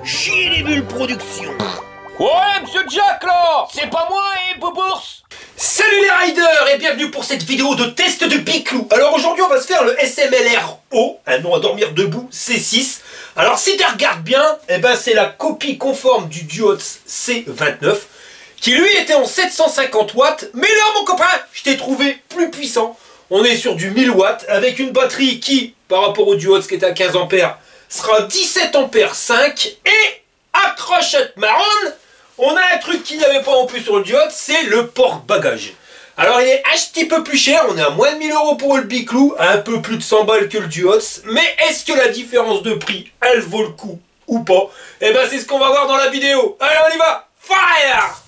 Chier les bulles production. Ouais, monsieur Jack, là. C'est pas moi, Bobours. Salut les riders et bienvenue pour cette vidéo de test de Biclou. Alors aujourd'hui on va se faire le SMLR-O, un nom à dormir debout, C6. Alors si tu regardes bien, eh ben, c'est la copie conforme du Duots C29, qui lui était en 750 watts, mais là mon copain, je t'ai trouvé plus puissant. On est sur du 1000 watts, avec une batterie qui, par rapport au Duots qui était à 15 ampères, sera 17 ampères 5, et accrochette marron, on a un truc qu'il n'y avait pas en plus sur le Duots, c'est le porte-bagages. Alors il est un petit peu plus cher, on est à moins de 1000 € pour le Biclou, à un peu plus de 100 balles que le Duots, mais est-ce que la différence de prix, elle vaut le coup ou pas? Eh ben c'est ce qu'on va voir dans la vidéo. Allez on y va, fire!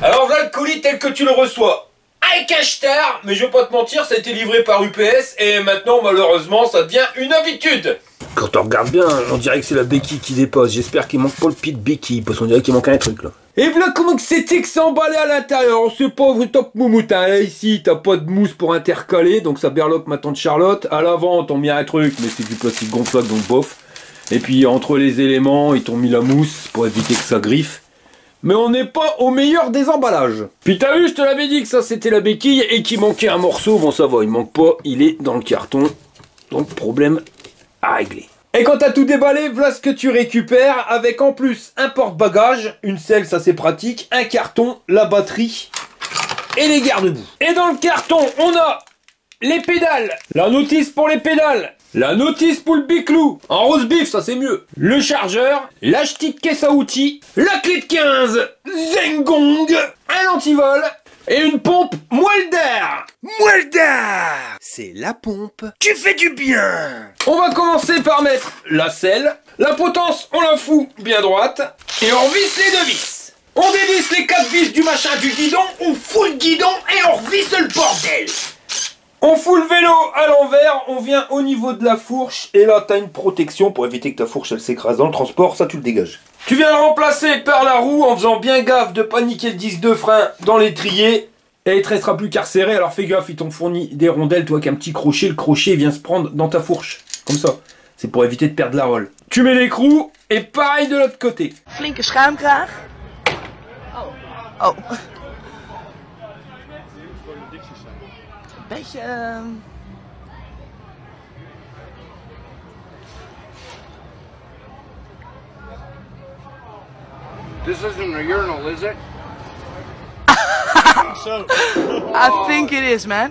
Alors voilà le colis tel que tu le reçois. Avec un star, mais je vais pas te mentir, ça a été livré par UPS et maintenant malheureusement ça devient une habitude. Quand on regarde bien, on dirait que c'est la béquille qui dépasse. J'espère qu'il manque pas le pied de béquille, parce qu'on dirait qu'il manque un truc là. Et voilà comment que c'était que c'est emballé à l'intérieur. On sait pas où top moumoutin. Là ici t'as pas de mousse pour intercaler, donc ça berloque ma tante Charlotte. À l'avant t'ont mis un truc, mais c'est du plastique gonflable donc bof. Et puis entre les éléments, ils t'ont mis la mousse pour éviter que ça griffe. Mais on n'est pas au meilleur des emballages. Puis t'as vu, je te l'avais dit que ça c'était la béquille et qu'il manquait un morceau. Bon ça va, il manque pas, il est dans le carton. Donc problème à régler. Et quand t'as tout déballé, voilà ce que tu récupères avec en plus un porte-bagages, une selle, ça c'est pratique, un carton, la batterie et les garde-boue. Et dans le carton, on a les pédales, la notice pour les pédales, la notice pour le Biclou, en rose bif, ça c'est mieux, le chargeur, la petite caisse à outils, la clé de 15, Zengong, un antivol et une pompe moelle d'air. Moelle d'air, c'est la pompe qui fait du bien. On va commencer par mettre la selle, la potence on la fout bien droite et on visse les deux vis. On dévisse les 4 vis du machin du guidon, on fout le guidon et on revisse le bordel. On fout le vélo à l'envers, on vient au niveau de la fourche et là t'as une protection pour éviter que ta fourche elle s'écrase dans le transport, ça tu le dégages. Tu viens le remplacer par la roue en faisant bien gaffe de pas niquer le disque de frein dans l'étrier et il te restera plus qu'à resserrer, alors fais gaffe, ils t'ont fourni des rondelles, toi qu'un petit crochet, le crochet vient se prendre dans ta fourche, comme ça, c'est pour éviter de perdre la rolle. Tu mets l'écrou et pareil de l'autre côté. Flinke schuimkraag. Oh. Beetje... This isn't a urinal, is it? I think it is, man.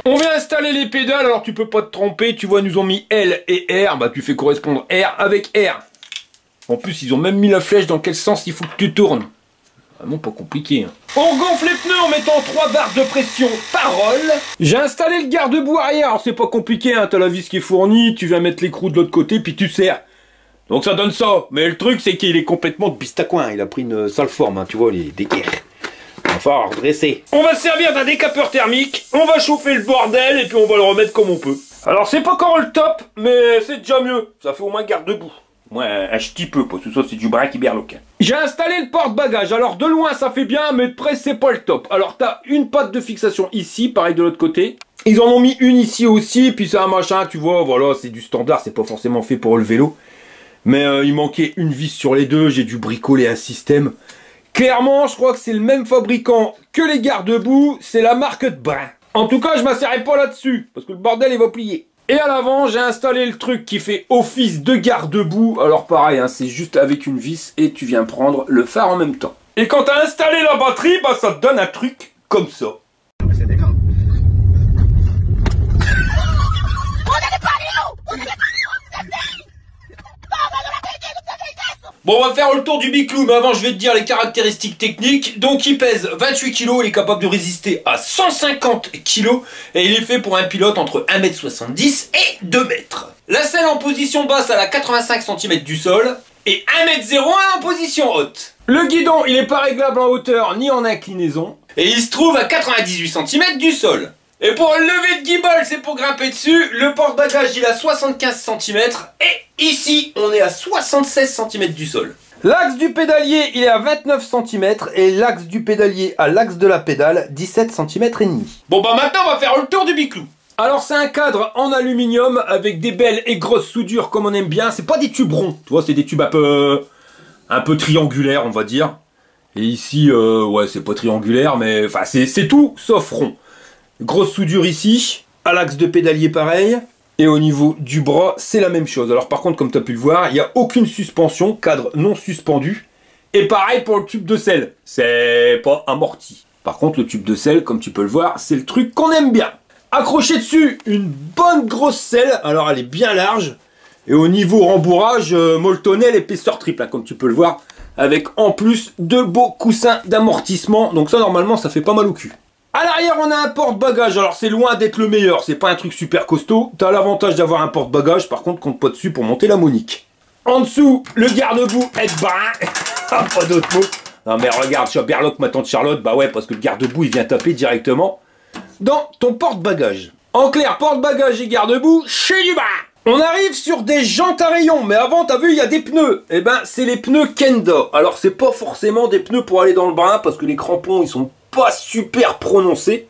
On vient installer les pédales, alors tu peux pas te tromper, tu vois, ils nous ont mis L et R, bah tu fais correspondre R avec R. En plus, ils ont même mis la flèche dans quel sens il faut que tu tournes. Vraiment pas compliqué. Hein. On gonfle les pneus en mettant 3 barres de pression par roll. J'ai installé le garde-boue arrière, alors c'est pas compliqué, hein. T'as la vis qui est fournie, tu viens mettre l'écrou de l'autre côté, puis tu serres. Donc ça donne ça, mais le truc c'est qu'il est complètement de bistacouin, il a pris une sale forme, hein, tu vois, les déguerres. Il va falloir redresser. On va se servir d'un décapeur thermique, on va chauffer le bordel et puis on va le remettre comme on peut. Alors c'est pas encore le top, mais c'est déjà mieux, ça fait au moins garde-boue. Moi, un petit peu, parce que ça c'est du bras qui berloque. J'ai installé le porte-bagages, alors de loin ça fait bien, mais de près c'est pas le top. Alors t'as une patte de fixation ici, pareil de l'autre côté. Ils en ont mis une ici aussi, puis c'est un machin, tu vois, voilà, c'est du standard, c'est pas forcément fait pour le vélo. Mais il manquait une vis sur les deux, j'ai dû bricoler un système. Clairement, je crois que c'est le même fabricant que les garde-boue, c'est la marque de Brin. En tout cas, je m'asserrai pas là-dessus, parce que le bordel il va plier. Et à l'avant, j'ai installé le truc qui fait office de garde-boue. Alors pareil, hein, c'est juste avec une vis et tu viens prendre le phare en même temps. Et quand tu as installé la batterie, bah ça te donne un truc comme ça. Bon, on va faire le tour du Biclou, mais avant je vais te dire les caractéristiques techniques. Donc il pèse 28 kg, il est capable de résister à 150 kg et il est fait pour un pilote entre 1m70 et 2 m. La selle en position basse elle a 85 cm du sol et 1m01 en position haute. Le guidon il est pas réglable en hauteur ni en inclinaison et il se trouve à 98 cm du sol. Et pour le lever de guibole, c'est pour grimper dessus. Le porte-bagages, il a 75 cm. Et ici, on est à 76 cm du sol. L'axe du pédalier, il est à 29 cm et l'axe du pédalier à l'axe de la pédale, 17 cm et demi. Bon bah maintenant on va faire le tour du biclou. Alors c'est un cadre en aluminium avec des belles et grosses soudures comme on aime bien. C'est pas des tubes ronds, tu vois, c'est des tubes un peu triangulaires, on va dire. Et ici, ouais, c'est pas triangulaire, mais enfin c'est tout sauf rond. Grosse soudure ici, à l'axe de pédalier pareil. Et au niveau du bras, c'est la même chose. Alors par contre, comme tu as pu le voir, il n'y a aucune suspension, cadre non suspendu. Et pareil pour le tube de selle, c'est pas amorti. Par contre, le tube de selle, comme tu peux le voir, c'est le truc qu'on aime bien. Accroché dessus, une bonne grosse selle, alors elle est bien large. Et au niveau rembourrage, molletonné, l'épaisseur triple, hein, comme tu peux le voir. Avec en plus de beaux coussins d'amortissement. Donc ça, normalement, ça fait pas mal au cul. À l'arrière, on a un porte-bagages. Alors, c'est loin d'être le meilleur. C'est pas un truc super costaud. T'as l'avantage d'avoir un porte-bagages. Par contre, compte pas dessus pour monter la Monique. En dessous, le garde-boue aide-brin. Ah, pas d'autre mot. Non, mais regarde, je suis à Berloc, ma tante Charlotte. Bah ouais, parce que le garde-boue, il vient taper directement dans ton porte-bagages. En clair, porte-bagages et garde-boue, chez du bas. On arrive sur des jantes à rayons. Mais avant, t'as vu, il y a des pneus. Eh ben, c'est les pneus Kenda. Alors, c'est pas forcément des pneus pour aller dans le brin. Parce que les crampons, ils sont pas super prononcé,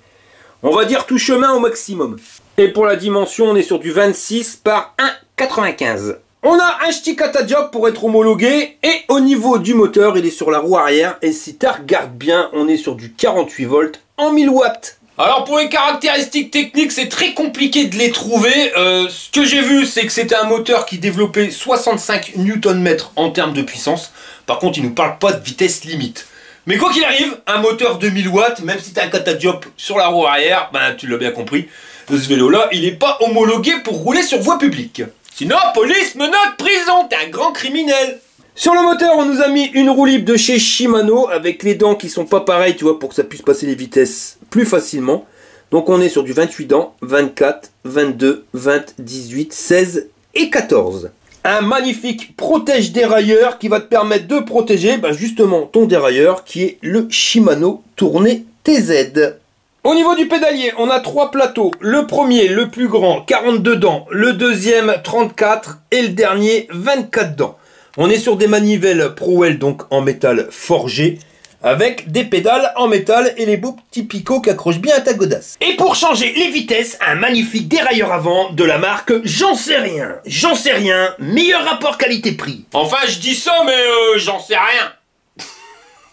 on va dire tout chemin au maximum. Et pour la dimension, on est sur du 26 par 1,95. On a un Stikata Diop pour être homologué, et au niveau du moteur, il est sur la roue arrière, et si tu regardes bien, on est sur du 48 volts en 1000 watts. Alors pour les caractéristiques techniques, c'est très compliqué de les trouver. Ce que j'ai vu, c'est que c'était un moteur qui développait 65 Nm en termes de puissance. Par contre, il ne nous parle pas de vitesse limite. Mais quoi qu'il arrive, un moteur de 1000 watts, même si tu as un catadiop sur la roue arrière, ben tu l'as bien compris, ce vélo-là, il n'est pas homologué pour rouler sur voie publique. Sinon, police, menottes, prison, t'es un grand criminel. Sur le moteur, on nous a mis une roue libre de chez Shimano, avec les dents qui sont pas pareilles, tu vois, pour que ça puisse passer les vitesses plus facilement. Donc on est sur du 28 dents, 24, 22, 20, 18, 16 et 14. Un magnifique protège dérailleur qui va te permettre de protéger justement ton dérailleur qui est le Shimano Tourné TZ. Au niveau du pédalier, on a 3 plateaux. Le premier, le plus grand, 42 dents. Le deuxième, 34. Et le dernier, 24 dents. On est sur des manivelles Prowell, donc en métal forgé, avec des pédales en métal et les beaux petits picots qui accrochent bien à ta godasse. Et pour changer les vitesses, un magnifique dérailleur avant de la marque J'en sais rien. J'en sais rien, meilleur rapport qualité-prix. Enfin, je dis ça, mais j'en sais rien.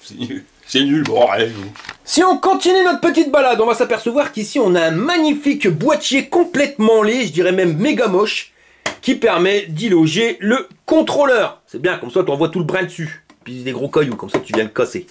C'est nul. C'est nul, bordel. Si on continue notre petite balade, on va s'apercevoir qu'ici on a un magnifique boîtier complètement laid, je dirais même méga moche, qui permet d'y loger le contrôleur. C'est bien, comme ça tu envoies tout le brin dessus. Puis des gros cailloux, comme ça tu viens le casser.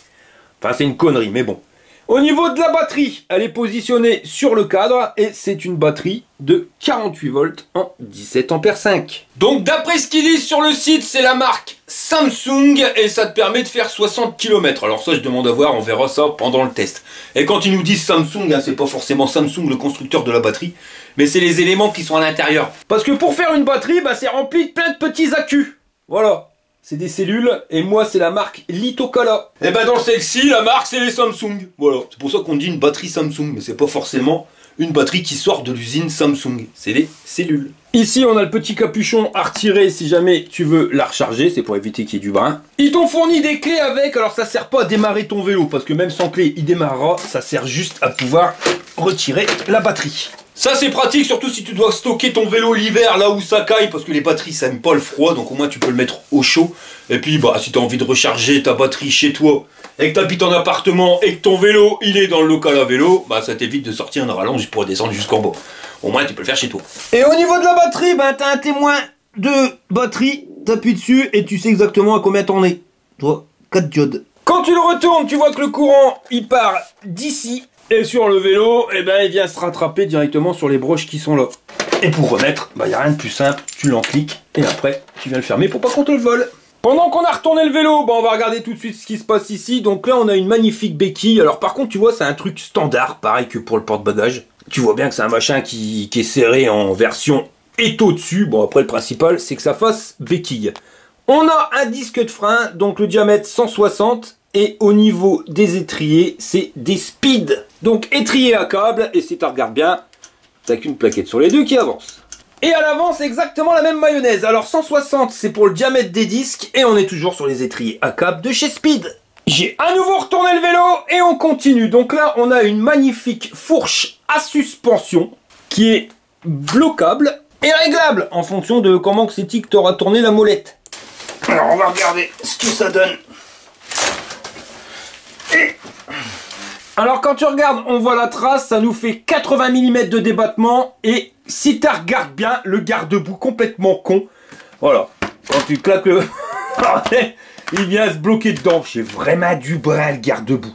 Enfin, c'est une connerie, mais bon. Au niveau de la batterie, elle est positionnée sur le cadre et c'est une batterie de 48 volts en 17 ampères 5. Donc, d'après ce qu'ils disent sur le site, c'est la marque Samsung et ça te permet de faire 60 km. Alors ça, je demande à voir, on verra ça pendant le test. Et quand ils nous disent Samsung, hein, c'est pas forcément Samsung, le constructeur de la batterie, mais c'est les éléments qui sont à l'intérieur. Parce que pour faire une batterie, c'est rempli de plein de petits accus. Voilà. C'est des cellules, et moi c'est la marque Litokala. Et dans celle-ci, la marque c'est les Samsung. Voilà, c'est pour ça qu'on dit une batterie Samsung, mais c'est pas forcément une batterie qui sort de l'usine Samsung. C'est des cellules. Ici on a le petit capuchon à retirer si jamais tu veux la recharger, c'est pour éviter qu'il y ait du brin. Ils t'ont fourni des clés avec, alors ça sert pas à démarrer ton vélo, parce que même sans clé il démarrera, ça sert juste à pouvoir retirer la batterie. Ça c'est pratique, surtout si tu dois stocker ton vélo l'hiver là où ça caille, parce que les batteries ça aime pas le froid, donc au moins tu peux le mettre au chaud. Et puis si tu as envie de recharger ta batterie chez toi, et que tu habites en appartement, et que ton vélo il est dans le local à vélo, ça t'évite de sortir une rallonge pour descendre jusqu'en bas. Au moins tu peux le faire chez toi. Et au niveau de la batterie, t'as un témoin de batterie, t'appuies dessus et tu sais exactement à combien t'en es. Toi, 4 diodes. Quand tu le retournes, tu vois que le courant il part d'ici. Et sur le vélo, il vient se rattraper directement sur les broches qui sont là. Et pour remettre, y a rien de plus simple, tu l'encliques et après tu viens le fermer pour pas qu'on te le vole. Pendant qu'on a retourné le vélo, on va regarder tout de suite ce qui se passe ici. Donc là on a une magnifique béquille. Alors par contre tu vois c'est un truc standard, pareil que pour le porte-bagages. Tu vois bien que c'est un machin qui est serré en version étau dessus. Bon après le principal c'est que ça fasse béquille. On a un disque de frein, donc le diamètre 160. Et au niveau des étriers, c'est des speed. Donc étrier à câble, et si tu regardes bien, t'as qu'une plaquette sur les deux qui avance. Et à l'avant, c'est exactement la même mayonnaise. Alors 160, c'est pour le diamètre des disques. Et on est toujours sur les étriers à câble de chez Speed. J'ai à nouveau retourné le vélo et on continue. Donc là, on a une magnifique fourche à suspension qui est bloquable et réglable en fonction de comment c'est que tu auras tourné la molette. Alors on va regarder ce que ça donne. Alors quand tu regardes, on voit la trace, ça nous fait 80 mm de débattement. Et si tu regardes bien, le garde-boue complètement con. Voilà, quand tu claques le... il vient se bloquer dedans. J'ai vraiment du bras le garde-boue.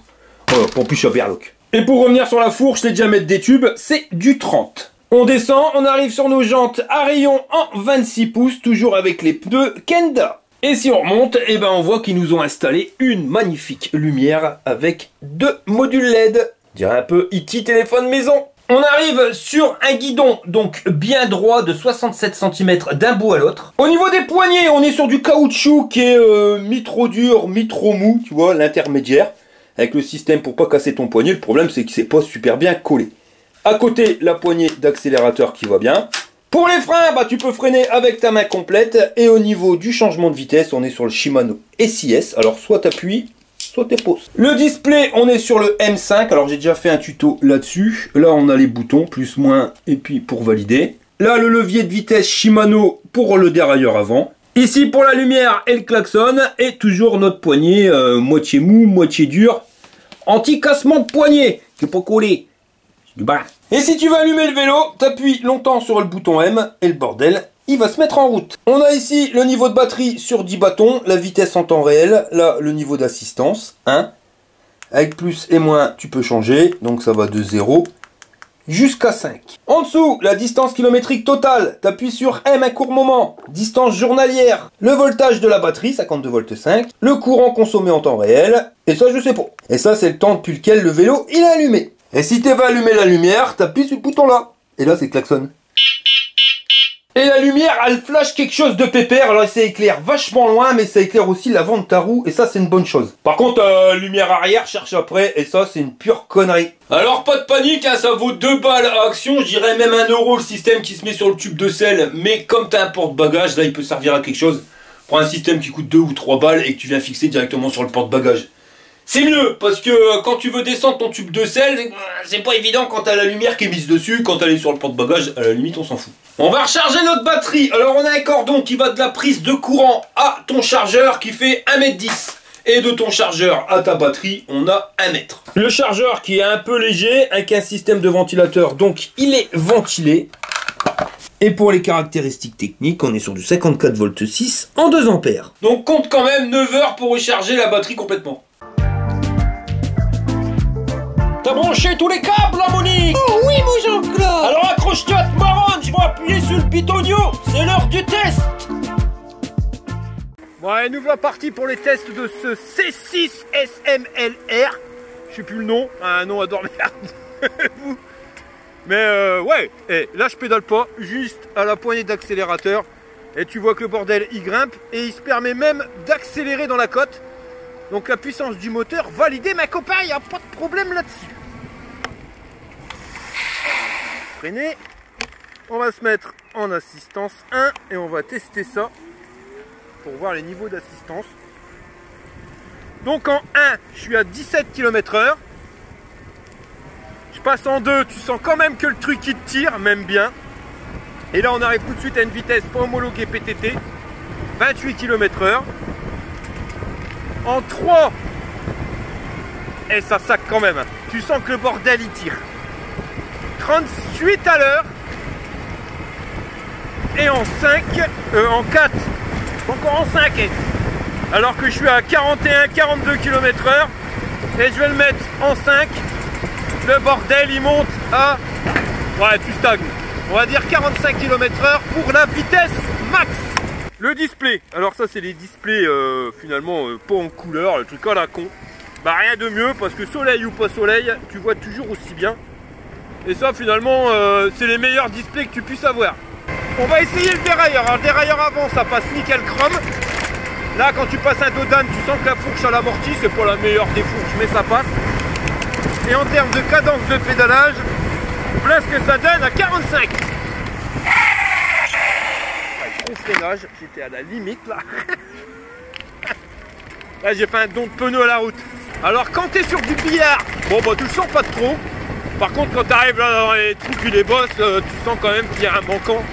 Voilà, en plus je suis à Verloc. Et pour revenir sur la fourche, les diamètres des tubes, c'est du 30. On descend, on arrive sur nos jantes à rayon en 26 pouces, toujours avec les pneus Kenda. Et si on remonte, eh ben on voit qu'ils nous ont installé une magnifique lumière avec 2 modules LED. Je dirais un peu E.T. téléphone maison. On arrive sur un guidon donc bien droit de 67 cm d'un bout à l'autre. Au niveau des poignées, on est sur du caoutchouc qui est mi-trop dur, mi-trop mou, tu vois, l'intermédiaire. Avec le système pour pas casser ton poignet. Le problème c'est que c'est pas super bien collé. À côté, la poignée d'accélérateur qui va bien. Pour les freins, bah, tu peux freiner avec ta main complète. Et au niveau du changement de vitesse, on est sur le Shimano SIS. Alors soit tu appuies, soit tu poses. Le display, on est sur le M5. Alors j'ai déjà fait un tuto là-dessus. Là, on a les boutons, plus, moins, et puis pour valider. Là, le levier de vitesse Shimano pour le dérailleur avant. Ici, pour la lumière et le klaxon. Et toujours notre poignet, moitié mou, moitié dur. Anti-cassement de poignet, qui n'est pas collé. Du bas. Et si tu veux allumer le vélo, t'appuies longtemps sur le bouton M et le bordel, il va se mettre en route. On a ici le niveau de batterie sur 10 bâtons, la vitesse en temps réel, là le niveau d'assistance, 1. Avec plus et moins, tu peux changer, donc ça va de 0 jusqu'à 5. En dessous, la distance kilométrique totale, t'appuies sur M un court moment, distance journalière, le voltage de la batterie, 52 volts 5, le courant consommé en temps réel, et ça je sais pas. Et ça c'est le temps depuis lequel le vélo il est allumé. Et si tu veux allumer la lumière, t'appuies sur le bouton là. Et là, c'est klaxon. Et la lumière, elle flash quelque chose de pépère. Alors, ça éclaire vachement loin, mais ça éclaire aussi l'avant de ta roue. Et ça, c'est une bonne chose. Par contre, lumière arrière, cherche après. Et ça, c'est une pure connerie. Alors, pas de panique, hein, ça vaut 2 balles à action. Je dirais même 1 € le système qui se met sur le tube de sel. Mais comme t'as un porte-bagages, là, il peut servir à quelque chose. Prends un système qui coûte 2 ou 3 balles et que tu viens fixer directement sur le porte-bagages. C'est mieux, parce que quand tu veux descendre ton tube de sel, c'est pas évident quand t'as la lumière qui est mise dessus. Quand elle est sur le porte-bagages, à la limite on s'en fout. On va recharger notre batterie. Alors on a un cordon qui va de la prise de courant à ton chargeur qui fait 1,10 m. Et de ton chargeur à ta batterie, on a 1 mètre. Le chargeur qui est un peu léger, avec un système de ventilateur, donc il est ventilé. Et pour les caractéristiques techniques, on est sur du 54 volts 6 en 2 ampères. Donc compte quand même 9 heures pour recharger la batterie complètement. T'as branché tous les câbles là, Monique? Oh oui, mon Jean-Claude. Alors accroche-toi à te marronne, je vais appuyer sur le pitonio. C'est l'heure du test. Bon allez, nous voilà partis pour les tests de ce C6 SMLR. Je sais plus le nom, un nom à dormir. Mais ouais, et là je pédale pas, juste à la poignée d'accélérateur. Et tu vois que le bordel il grimpe et il se permet même d'accélérer dans la côte. Donc la puissance du moteur validée, ma copain, il n'y a pas de problème là-dessus. Freiner. On va se mettre en assistance 1 et on va tester ça pour voir les niveaux d'assistance. Donc en 1, je suis à 17 km/h. Je passe en 2, tu sens quand même que le truc il te tire, même bien. Et là on arrive tout de suite à une vitesse pas homologuée PTT, 28 km/h. En 3, et ça sac quand même, tu sens que le bordel il tire. 38 à l'heure. Et en 5, en 4, encore en 5, alors que je suis à 41-42 km/h. Et je vais le mettre en 5. Le bordel il monte à, ouais tu stagnes, on va dire 45 km/h pour la vitesse max. Le display, alors ça c'est les displays finalement pas en couleur, le truc à la con. Bah rien de mieux parce que soleil ou pas soleil, tu vois toujours aussi bien. Et ça finalement c'est les meilleurs displays que tu puisses avoir. On va essayer le dérailleur. Alors le dérailleur avant ça passe nickel chrome. Là quand tu passes un dodane, tu sens que la fourche à l'amorti, c'est pas la meilleure des fourches mais ça passe. Et en termes de cadence de pédalage, voilà ce que ça donne à 45. bon freinage, j'étais à la limite là. Là j'ai fait un don de pneus à la route. Alors quand tu es sur du billard, bon bah tu le sens pas trop. Par contre quand tu arrives là dans les trous puis les bosses, tu sens quand même qu'il y a un manquant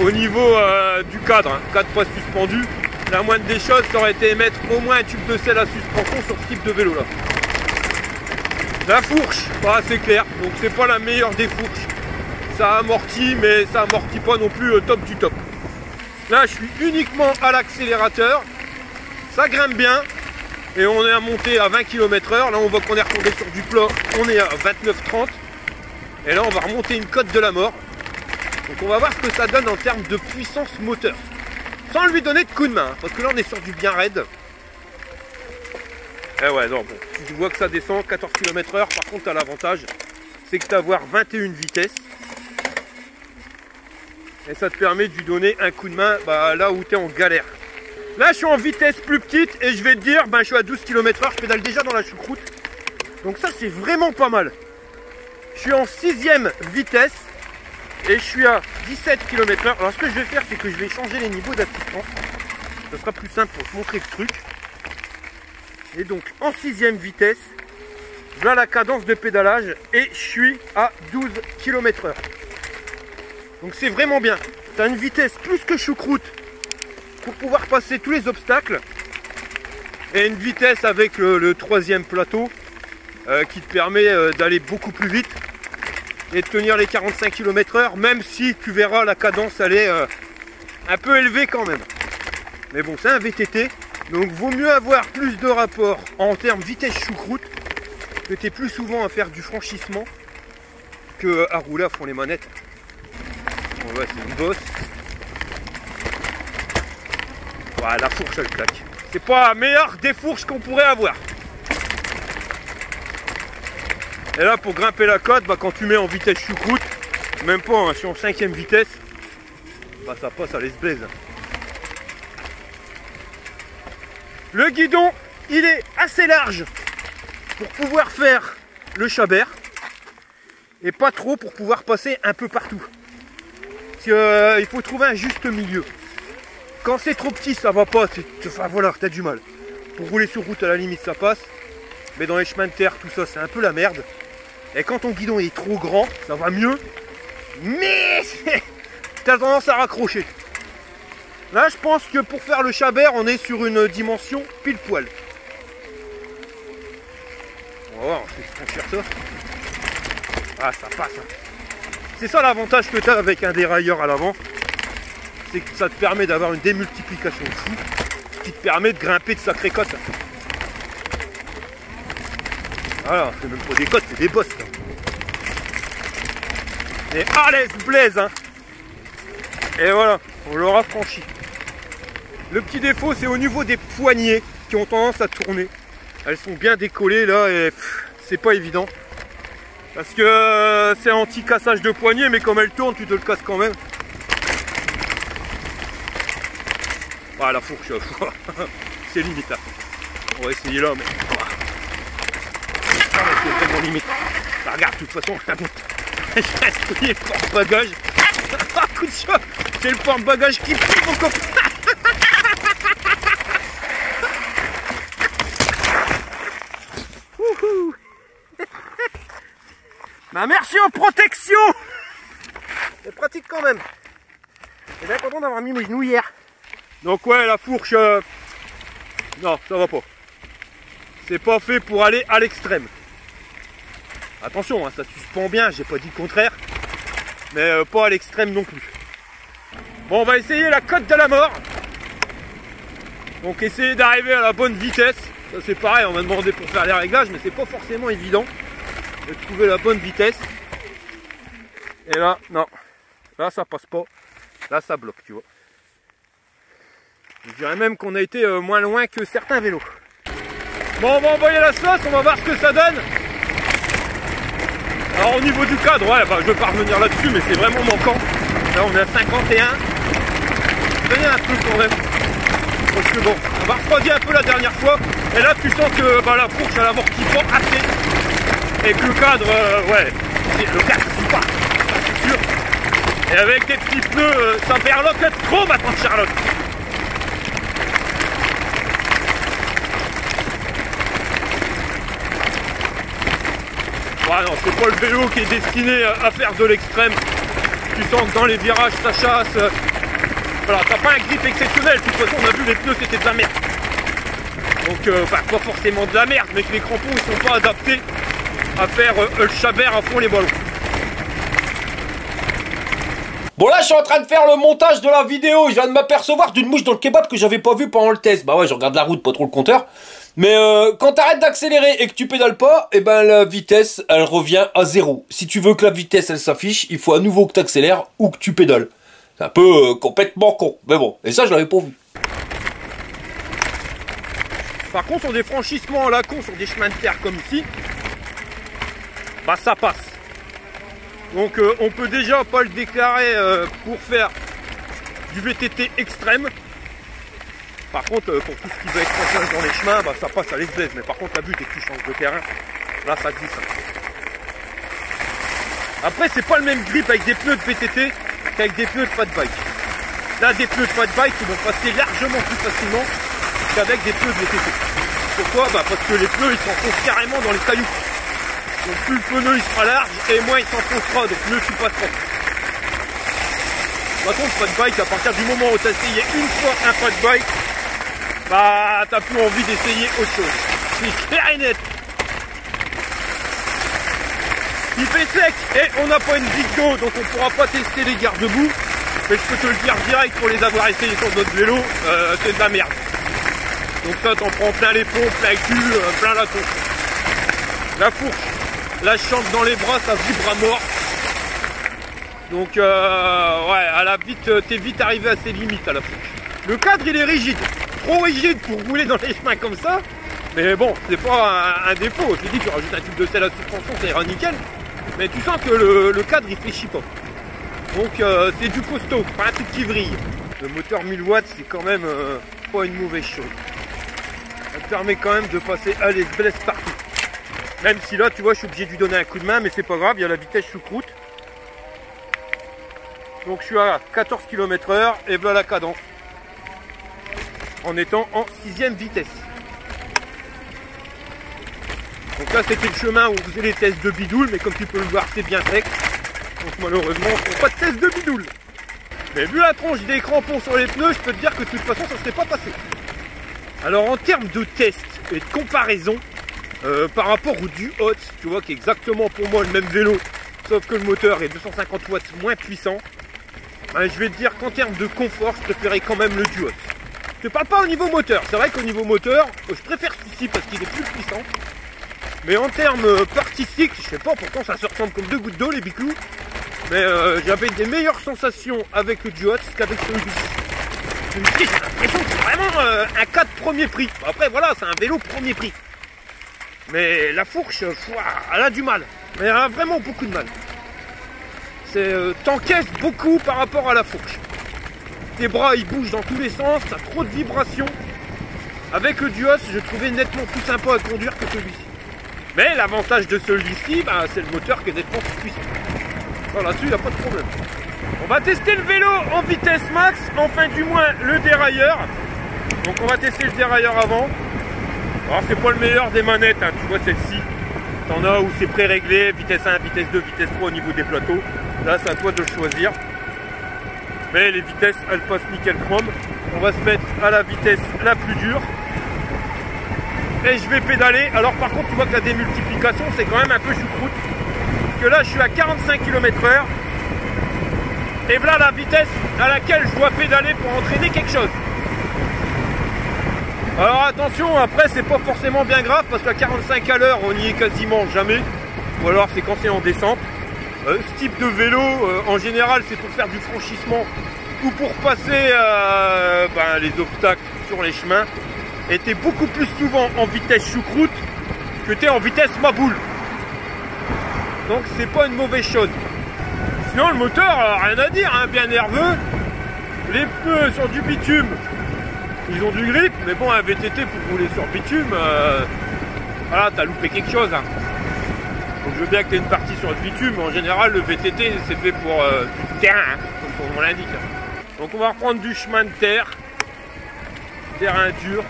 au niveau du cadre, hein. Cadre pas suspendu. La moindre des choses, ça aurait été mettre au moins un tube de sel à suspension sur ce type de vélo là. La fourche, bah, c'est clair, donc c'est pas la meilleure des fourches. Ça amortit, mais ça amortit pas non plus top du top. Là, je suis uniquement à l'accélérateur. Ça grimpe bien. Et on est à monter à 20 km/h. Là, on voit qu'on est retombé sur du plat. On est à 29-30. Et là, on va remonter une cote de la mort. Donc, on va voir ce que ça donne en termes de puissance moteur. Sans lui donner de coup de main. Hein, parce que là, on est sur du bien raide. Et ouais, non, bon. Tu vois que ça descend 14 km/h. Par contre, tu as l'avantage, c'est que tu as 21 vitesses. Et ça te permet de lui donner un coup de main bah, là où tu es en galère. Là je suis en vitesse plus petite et je vais te dire, bah, je suis à 12 km/h, je pédale déjà dans la choucroute. Donc ça c'est vraiment pas mal. Je suis en 6ème vitesse et je suis à 17 km/h. Alors ce que je vais faire c'est que je vais changer les niveaux d'assistance. Ça sera plus simple pour te montrer le truc. Et donc en 6ème vitesse, voilà la cadence de pédalage et je suis à 12 km/h. Donc c'est vraiment bien. Tu as une vitesse plus que choucroute pour pouvoir passer tous les obstacles. Et une vitesse avec le 3e plateau qui te permet d'aller beaucoup plus vite et de tenir les 45 km/h, même si tu verras la cadence elle est un peu élevée quand même. Mais bon, c'est un VTT, donc vaut mieux avoir plus de rapport en termes vitesse choucroute, que tu es plus souvent à faire du franchissement que à rouler à fond les manettes. Ouais, c'est une bosse. Voilà, la fourche elle claque. C'est pas la meilleure des fourches qu'on pourrait avoir. Et là pour grimper la côte, bah, quand tu mets en vitesse choucroute, même pas, hein, je suis en 5ème vitesse, bah, ça passe à l'esblaise. Le guidon, il est assez large pour pouvoir faire le chabert et pas trop pour pouvoir passer un peu partout. Il faut trouver un juste milieu. Quand c'est trop petit, ça va pas. Enfin voilà, t'as du mal. Pour rouler sur route, à la limite, ça passe. Mais dans les chemins de terre, tout ça, c'est un peu la merde. Et quand ton guidon est trop grand, ça va mieux. Mais t'as tendance à raccrocher. Là, je pense que pour faire le chabert, on est sur une dimension pile poil. On va voir, on va franchir ça. Ah, ça passe. Hein. C'est ça l'avantage que tu as avec un dérailleur à l'avant, c'est que ça te permet d'avoir une démultiplication de fou, qui te permet de grimper de sacrées côtes. Voilà, c'est même pas des côtes, c'est des bosses. Là. Et à l'aise blaise, hein. Et voilà, on l'aura franchi. Le petit défaut, c'est au niveau des poignées qui ont tendance à tourner. Elles sont bien décollées là et c'est pas évident. Parce que c'est anti-cassage de poignet, mais comme elle tourne, tu te le casses quand même. Ah, la fourche, c'est limite là. On va essayer là, mais... Ah, c'est vraiment limite. Bah, regarde, de toute façon, je reste pris le porte-bagages. Ah, coup de chaud, j'ai le porte-bagages qui plie mon copain. Bah merci aux protections. C'est pratique quand même. Et bien content d'avoir mis mes genoux hier. Donc ouais, la fourche, non, ça va pas. C'est pas fait pour aller à l'extrême. Attention, hein, ça suspend bien, j'ai pas dit le contraire. Mais pas à l'extrême non plus. Bon, on va essayer la côte de la mort. Donc essayer d'arriver à la bonne vitesse. Ça c'est pareil, on m'a demandé pour faire les réglages, mais c'est pas forcément évident de trouver la bonne vitesse. Et là, non. Là, ça passe pas. Là, ça bloque, tu vois. Je dirais même qu'on a été moins loin que certains vélos. Bon, on va envoyer la sauce, on va voir ce que ça donne. Alors, au niveau du cadre, ouais, bah, je vais pas revenir là-dessus, mais c'est vraiment manquant. Là, on est à 51. Tenez un peu quand même. Parce que bon, on va refroidir un peu la dernière fois. Et là, tu sens que bah, la fourche, elle amortit pas assez. Et que le cadre, ouais, le cadre, c'est pas, c'est sûr. Et avec des petits pneus, ça berloque trop ma tante Charlotte. Ouais, non, c'est pas le vélo qui est destiné à faire de l'extrême. Tu sens que dans les virages ça chasse. Voilà, t'as pas un grip exceptionnel. De toute façon, on a vu les pneus, c'était de la merde. Donc, pas forcément de la merde, mais que les crampons ils sont pas adaptés à faire le chabert à fond les ballons. Bon là je suis en train de faire le montage de la vidéo, je viens de m'apercevoir d'une mouche dans le kebab que j'avais pas vu pendant le test. Bah ouais, je regarde la route, pas trop le compteur. Mais quand t'arrêtes d'accélérer et que tu pédales pas, et ben la vitesse elle revient à 0. Si tu veux que la vitesse elle s'affiche, il faut à nouveau que tu accélères ou que tu pédales. C'est un peu complètement con, mais bon, et ça je l'avais pas vu. Par contre sur des franchissements à la con, sur des chemins de terre comme ici, bah ça passe. Donc on peut déjà pas le déclarer pour faire du VTT extrême. Par contre pour tout ce qui va être passage dans les chemins, bah ça passe à l'exaise. Mais par contre la but dès que tu changes de terrain, là ça glisse. Après c'est pas le même grip avec des pneus de VTT qu'avec des pneus de fat bike. Là des pneus de fat bike ils vont passer largement plus facilement qu'avec des pneus de VTT. Pourquoi? Bah parce que les pneus ils s'enfoncent carrément dans les cailloux. Donc plus le pneu il sera large et moins il s'enfoncera, donc mieux tu passeras. Par contre fat bike, à partir du moment où tu as essayé une fois un fat bike, bah t'as plus envie d'essayer autre chose. C'est clair et net. Il fait sec et on n'a pas une big d'eau, donc on pourra pas tester les garde-boue. Mais je peux te le dire direct pour les avoir essayés sur d'autres vélos, c'est de la merde. Donc ça t'en prends plein les pompes, plein le cul, plein la tonche. La fourche. La chante dans les bras, ça vibre à mort. Donc ouais, t'es vite arrivé à ses limites à la fourche. Le cadre il est rigide, trop rigide pour rouler dans les chemins comme ça. Mais bon, c'est pas un défaut. Je te dis, tu rajoutes un tube de sel à suspension, ça ira nickel. Mais tu sens que le cadre il fléchit pas. Donc c'est du costaud, pas un truc qui vrille. Le moteur 1000 watts c'est quand même pas une mauvaise chose. Ça te permet quand même de passer à l'esblesse partout. Même si là, tu vois, je suis obligé de lui donner un coup de main, mais c'est pas grave, il y a la vitesse choucroute. Donc je suis à 14 km/h et voilà la cadence. En étant en 6ème vitesse. Donc là, c'était le chemin où on faisait les tests de bidoule, mais comme tu peux le voir, c'est bien sec. Donc malheureusement, on ne fait pas de test de bidoule. Mais vu la tronche des crampons sur les pneus, je peux te dire que de toute façon, ça ne serait pas passé. Alors en termes de test et de comparaison, par rapport au Duotz, tu vois, qui est exactement pour moi le même vélo, sauf que le moteur est 250 watts moins puissant, ben, je vais te dire qu'en termes de confort, je préférais quand même le Duotz. Je te parle pas au niveau moteur, c'est vrai qu'au niveau moteur, je préfère celui-ci parce qu'il est plus puissant. Mais en termes partie cycle, je sais pas, pourtant ça se ressemble comme deux gouttes d'eau les biclous, mais j'avais des meilleures sensations avec le Duotz qu'avec celui-ci. Celui-ci, j'ai l'impression que c'est vraiment un cas de premier prix. Après voilà, c'est un vélo premier prix. Mais la fourche, elle a du mal. Mais elle a vraiment beaucoup de mal. T'encaisses beaucoup par rapport à la fourche. Tes bras, ils bougent dans tous les sens, t'as trop de vibrations. Avec le Duotz, je trouvais nettement plus sympa à conduire que celui-ci. Mais l'avantage de celui-ci, bah, c'est le moteur qui est nettement plus puissant. Alors là-dessus, il n'y a pas de problème. On va tester le vélo en vitesse max, enfin du moins le dérailleur. Donc on va tester le dérailleur avant. Alors c'est pas le meilleur des manettes, hein. Tu vois celle-ci, t'en as où c'est pré-réglé, vitesse 1, vitesse 2, vitesse 3 au niveau des plateaux. Là c'est à toi de le choisir. Mais les vitesses elles passent nickel chrome. On va se mettre à la vitesse la plus dure. Et je vais pédaler. Alors par contre tu vois que la démultiplication c'est quand même un peu choucroute. Parce que là je suis à 45 km/h. Et voilà la vitesse à laquelle je dois pédaler pour entraîner quelque chose. Alors attention, après c'est pas forcément bien grave parce qu'à 45 à l'heure on n'y est quasiment jamais. Ou alors c'est quand c'est en descente. Ce type de vélo en général c'est pour faire du franchissement ou pour passer les obstacles sur les chemins. Et t'es beaucoup plus souvent en vitesse choucroute que t'es en vitesse maboule. Donc c'est pas une mauvaise chose. Sinon le moteur, rien à dire, hein, bien nerveux. Les pneus sur du bitume, ils ont du grip, mais bon, un VTT pour rouler sur bitume, voilà, t'as loupé quelque chose. Hein. Donc je veux bien que tu aies une partie sur le bitume, mais en général le VTT c'est fait pour du terrain, hein, comme son nom l'indique. Donc on va reprendre du chemin de terre, terrain dur.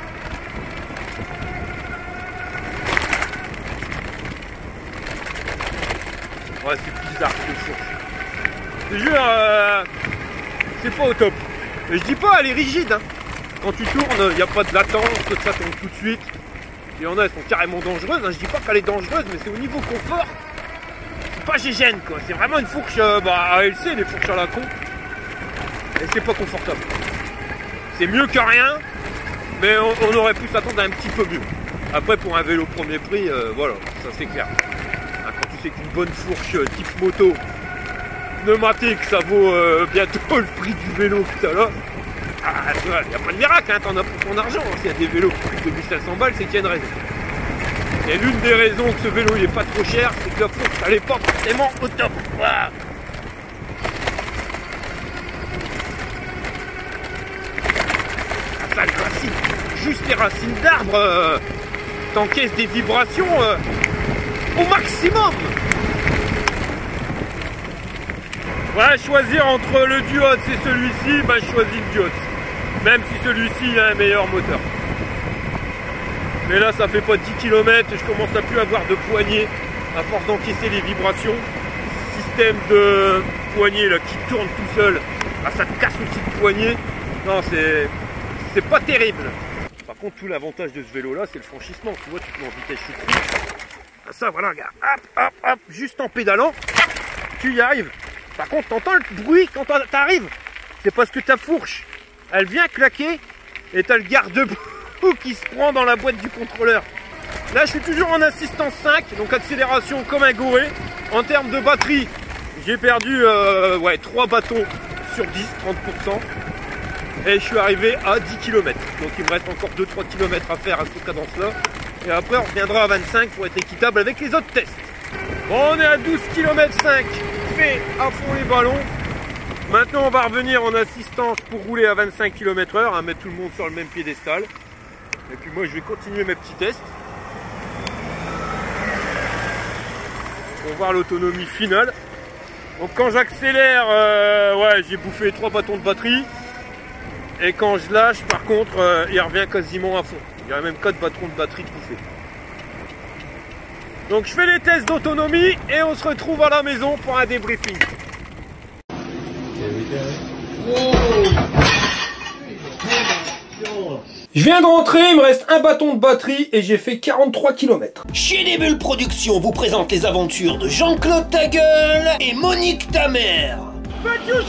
Ouais, c'est bizarre ce fourche. Je te jure, c'est pas au top. Mais je dis pas, elle est rigide. Hein. Quand tu tournes, il n'y a pas de latence, que ça tombe tout de suite. Il y en a, elles sont carrément dangereuses. Hein. Je dis pas qu'elle est dangereuse, mais c'est au niveau confort. C'est pas gégène, quoi. C'est vraiment une fourche, ALC, les fourches à la con. Et c'est pas confortable. C'est mieux que rien, mais on aurait pu s'attendre à un petit peu mieux. Après, pour un vélo premier prix, voilà, ça c'est clair. Quand tu sais qu'une bonne fourche type moto pneumatique, ça vaut bientôt le prix du vélo que t'as là. Ah, tu vois, il n'y a pas de miracle, hein, t'en as pour ton argent. S'il y a des vélos qui coûtent 2500 balles, c'est qu'il y a une raison. Et l'une des raisons que ce vélo il est pas trop cher, c'est que la fourche, elle est pas forcément au top. Voilà. Ça, les racines, juste les racines d'arbres, t'encaisses des vibrations au maximum. Ouais, choisir entre le Duotz et celui-ci, bah, je choisis le Duotz. Même si celui-ci a un meilleur moteur. Mais là, ça fait pas 10 km et je commence à plus avoir de poignée à force d'encaisser les vibrations. Système de poignée là qui tourne tout seul, ah, ça te casse aussi le poignet. Non, c'est pas terrible. Par contre, tout l'avantage de ce vélo-là, c'est le franchissement. Tu vois, tu peux en vitesse choucroute. Ça, voilà, regarde. Hop, hop, hop, juste en pédalant, tu y arrives. Par contre, t'entends le bruit quand t'arrives. C'est parce que ta fourche, elle vient claquer et t'as le garde-boue qui se prend dans la boîte du contrôleur. Là, je suis toujours en assistance 5, donc accélération comme un goré. En termes de batterie, j'ai perdu 3 bâtons sur 10, 30%. Et je suis arrivé à 10 km. Donc il me reste encore 2-3 km à faire à cette cadence-là. Et après, on reviendra à 25 pour être équitable avec les autres tests. Bon, on est à 12 km 5. Fait à fond les ballons. Maintenant on va revenir en assistance pour rouler à 25 km/h, mettre tout le monde sur le même piédestal. Et puis moi je vais continuer mes petits tests pour voir l'autonomie finale. Donc quand j'accélère, j'ai bouffé 3 bâtons de batterie. Et quand je lâche, par contre, il revient quasiment à fond. Il y a même 4 bâtons de batterie de bouffés. Donc je fais les tests d'autonomie et on se retrouve à la maison pour un débriefing. Je viens de rentrer, il me reste un bâton de batterie et j'ai fait 43 km. Chez des Bulles Productions vous présente les aventures de Jean-Claude Tagueule et Monique Tamer. Je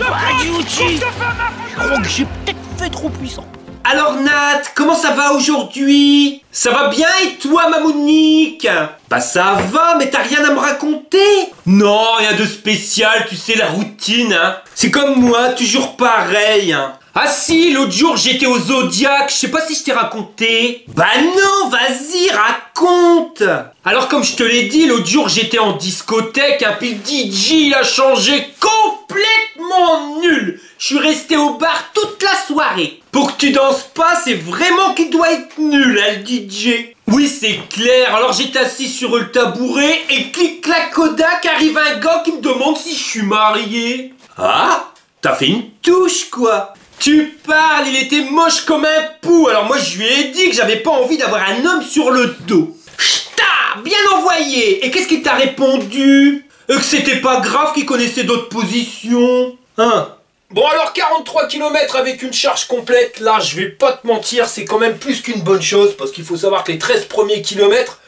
crois que j'ai peut-être fait trop puissant. Alors Nat, comment ça va aujourd'hui? Ça va bien et toi ma Monique? Bah ça va, mais t'as rien à me raconter? Non, rien de spécial, tu sais la routine hein. C'est comme moi, toujours pareil hein. Ah si, l'autre jour j'étais au Zodiac, je sais pas si je t'ai raconté. Bah non, vas-y, raconte. Alors comme je te l'ai dit, l'autre jour j'étais en discothèque, hein, puis le DJ il a changé complètement nul. Je suis resté au bar toute la soirée. Pour que tu danses pas, c'est vraiment qu'il doit être nul, hein, le DJ. Oui, c'est clair, alors j'étais assis sur le tabouret et clic-clac Kodak, arrive un gars qui me demande si je suis marié. Ah, t'as fait une touche quoi. Tu parles, il était moche comme un pou. Alors moi je lui ai dit que j'avais pas envie d'avoir un homme sur le dos. Ch'ta, bien envoyé. Et qu'est-ce qu'il t'a répondu? Que c'était pas grave, qu'il connaissait d'autres positions. Hein? Bon alors 43 km avec une charge complète, là je vais pas te mentir, c'est quand même plus qu'une bonne chose. Parce qu'il faut savoir que les 13 premiers kilomètres,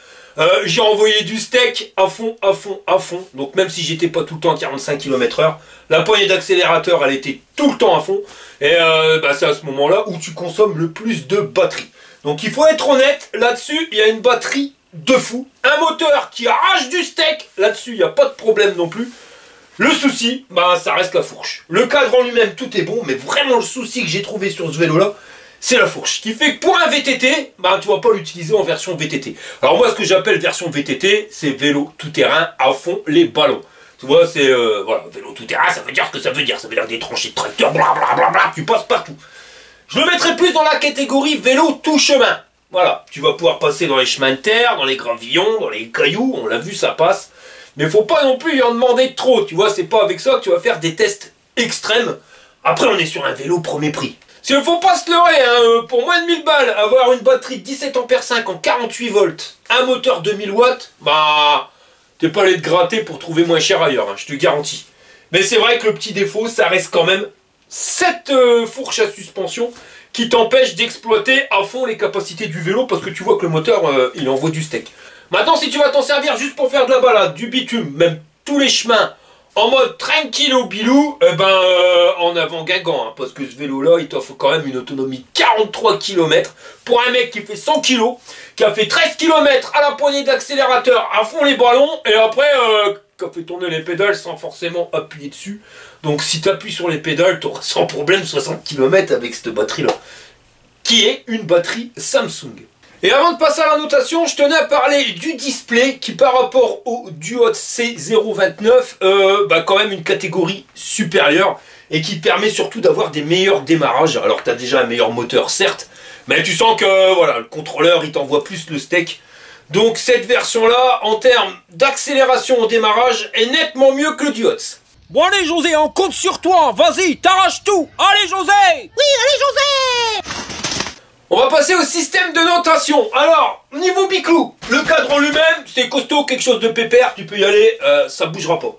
j'ai envoyé du steak à fond, à fond, à fond. Donc même si j'étais pas tout le temps à 45 km/h, la poignée d'accélérateur elle était tout le temps à fond. Et c'est à ce moment là où tu consommes le plus de batterie. Donc il faut être honnête, là-dessus il y a une batterie de fou. Un moteur qui arrache du steak, là-dessus il n'y a pas de problème non plus. Le souci, ça reste la fourche. Le cadre en lui-même tout est bon, mais vraiment le souci que j'ai trouvé sur ce vélo là, c'est la fourche. Ce qui fait que pour un VTT, tu vas pas l'utiliser en version VTT. Alors moi ce que j'appelle version VTT, c'est vélo tout-terrain à fond les ballons. Tu vois, c'est voilà, vélo tout-terrain, ça veut dire ce que ça veut dire. Ça veut dire des tranchées de tracteur, blablabla, tu passes partout. Je le mettrais plus dans la catégorie vélo tout chemin. Voilà, tu vas pouvoir passer dans les chemins de terre, dans les gravillons, dans les cailloux, on l'a vu, ça passe. Mais faut pas non plus lui en demander trop, tu vois, c'est pas avec ça que tu vas faire des tests extrêmes. Après, on est sur un vélo premier prix. Il faut pas se leurrer, hein, pour moins de 1000 balles, avoir une batterie de 17 ampères 5 en 48 volts, un moteur de 1000 watts, bah, t'es pas allé te gratter pour trouver moins cher ailleurs, hein, je te garantis. Mais c'est vrai que le petit défaut, ça reste quand même cette fourche à suspension qui t'empêche d'exploiter à fond les capacités du vélo parce que tu vois que le moteur, il envoie du steak. Maintenant, si tu vas t'en servir juste pour faire de la balade, du bitume, même tous les chemins, en mode tranquillo bilou, en avant Guingamp, hein, parce que ce vélo-là, il t'offre quand même une autonomie de 43 km pour un mec qui fait 100 kg, qui a fait 13 km à la poignée d'accélérateur à fond les ballons, et après, qui a fait tourner les pédales sans forcément appuyer dessus. Donc si tu appuies sur les pédales, tu auras sans problème 60 km avec cette batterie-là, qui est une batterie Samsung. Et avant de passer à la notation, je tenais à parler du display qui par rapport au Duot C029, quand même une catégorie supérieure et qui permet surtout d'avoir des meilleurs démarrages. Alors tu as déjà un meilleur moteur certes, mais tu sens que voilà, le contrôleur il t'envoie plus le steak. Donc cette version là, en termes d'accélération au démarrage, est nettement mieux que le Duot. Bon allez José, on compte sur toi, vas-y, t'arraches tout. Allez José. Oui, allez José. On va passer au système de notation. Alors, niveau biclou, le cadre en lui-même, c'est costaud, quelque chose de pépère, tu peux y aller, ça bougera pas.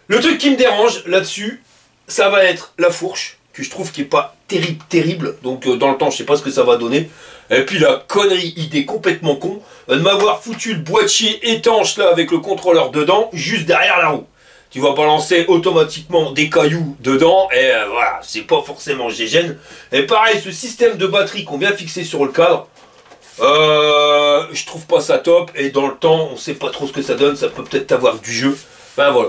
Le truc qui me dérange là-dessus, ça va être la fourche, que je trouve qui est pas terrible, donc dans le temps, je sais pas ce que ça va donner. Et puis la connerie, idée complètement con, de m'avoir foutu le boîtier étanche là avec le contrôleur dedans, juste derrière la roue. Tu vas balancer automatiquement des cailloux dedans et voilà, c'est pas forcément gégène. Et pareil, ce système de batterie qu'on vient fixer sur le cadre, je trouve pas ça top. Et dans le temps, on sait pas trop ce que ça donne, ça peut peut-être avoir du jeu. Ben voilà.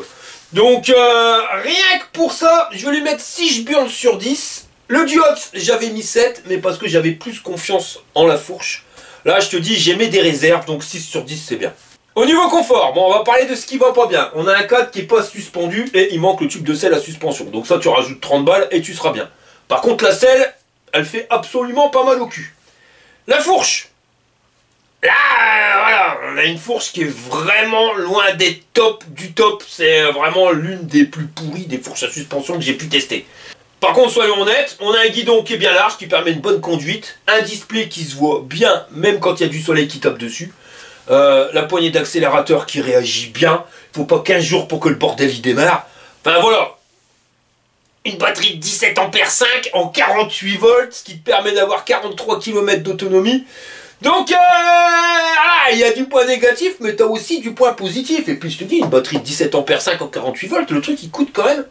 Donc rien que pour ça, je vais lui mettre 6 burnes sur 10. Le Duot, j'avais mis 7, mais parce que j'avais plus confiance en la fourche. Là, je te dis, j'ai mis des réserves, donc 6 sur 10, c'est bien. Au niveau confort, bon, on va parler de ce qui va pas bien. On a un cadre qui est pas suspendu et il manque le tube de selle à suspension. Donc ça, tu rajoutes 30 balles et tu seras bien. Par contre, la selle, elle fait absolument pas mal au cul. La fourche. Là, voilà, on a une fourche qui est vraiment loin d'être top du top. C'est vraiment l'une des plus pourries des fourches à suspension que j'ai pu tester. Par contre, soyons honnêtes, on a un guidon qui est bien large, qui permet une bonne conduite. Un display qui se voit bien, même quand il y a du soleil qui tape dessus. La poignée d'accélérateur qui réagit bien. Il faut pas 15 jours pour que le bordel y démarre. Enfin voilà. Une batterie de 17 ampères 5 en 48 volts, ce qui te permet d'avoir 43 km d'autonomie. Donc il y a du point négatif, mais tu as aussi du point positif. Et puis je te dis, une batterie de 17 ampères 5 en 48 volts, le truc il coûte quand même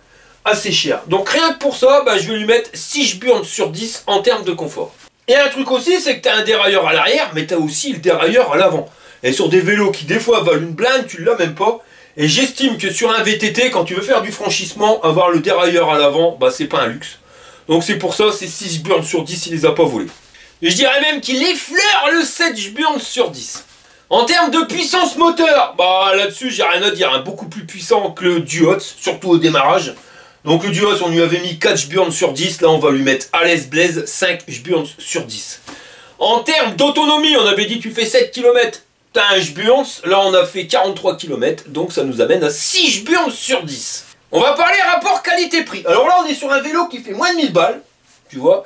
assez cher. Donc rien que pour ça, je vais lui mettre 6 burnes sur 10 en termes de confort. Et un truc aussi, c'est que tu as un dérailleur à l'arrière, mais tu as aussi le dérailleur à l'avant. Et sur des vélos qui des fois valent une blinde, tu ne l'as même pas. Et j'estime que sur un VTT, quand tu veux faire du franchissement, avoir le dérailleur à l'avant, c'est pas un luxe. Donc c'est pour ça, c'est 6 burnes sur 10, il les a pas volés. Et je dirais même qu'il effleure le 7 burnes sur 10. En termes de puissance moteur, là-dessus j'ai rien à dire, hein, beaucoup plus puissant que le Duot, surtout au démarrage. Donc le Duos, on lui avait mis 4 burnes sur 10, là on va lui mettre à l'aise Blaze 5 burnes sur 10. En termes d'autonomie, on avait dit tu fais 7 km, t'as un burnes, là on a fait 43 km, donc ça nous amène à 6 burnes sur 10. On va parler rapport qualité-prix. Alors là on est sur un vélo qui fait moins de 1000 balles, tu vois.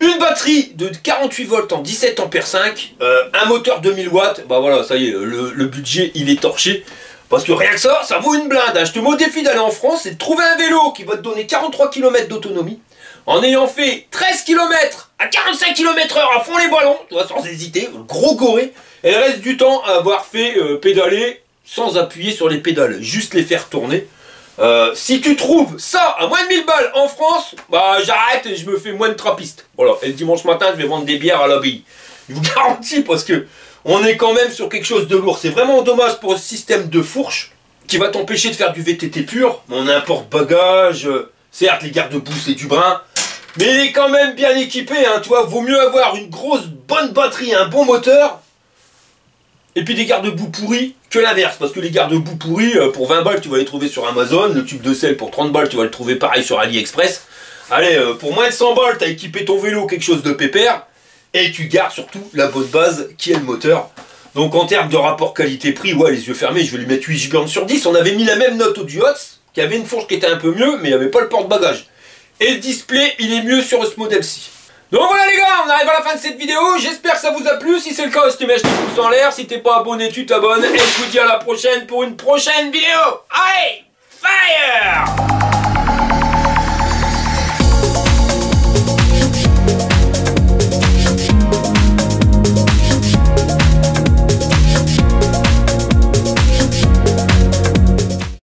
Une batterie de 48 volts en 17 ampères 5, un moteur de 1000 watts, voilà, ça y est, le budget il est torché. Parce que rien que ça, ça vaut une blinde. Je te mets au défi d'aller en France et de trouver un vélo qui va te donner 43 km d'autonomie, en ayant fait 13 km à 45 km/h à fond les ballons, tu vois, sans hésiter, gros goré, et le reste du temps à avoir fait pédaler sans appuyer sur les pédales, juste les faire tourner. Si tu trouves ça à moins de 1000 balles en France, j'arrête et je me fais moins de trappiste. Voilà, et le dimanche matin, je vais vendre des bières à l'abbaye. Je vous garantis, parce que on est quand même sur quelque chose de lourd. C'est vraiment dommage pour le système de fourche qui va t'empêcher de faire du VTT pur. On a un porte-bagages, certes les garde-boue c'est du brin, mais il est quand même bien équipé, hein, tu vois. Vaut mieux avoir une grosse bonne batterie, un bon moteur, et puis des garde-boue pourris que l'inverse. Parce que les garde-boue pourris, pour 20 balles tu vas les trouver sur Amazon, le tube de sel pour 30 balles tu vas le trouver pareil sur AliExpress. Allez, pour moins de 100 balles t'as équipé ton vélo quelque chose de pépère. Et tu gardes surtout la bonne base qui est le moteur. Donc en termes de rapport qualité-prix, ouais, les yeux fermés, je vais lui mettre 8 gigantes sur 10. On avait mis la même note au Duots, qui avait une fourche qui était un peu mieux, mais il n'y avait pas le porte-bagages. Et le display, il est mieux sur ce modèle-ci. Donc voilà les gars, on arrive à la fin de cette vidéo, j'espère que ça vous a plu. Si c'est le cas, estimez des pouces en l'air. Si t'es pas abonné, tu t'abonnes. Et je vous dis à la prochaine pour une prochaine vidéo. Allez!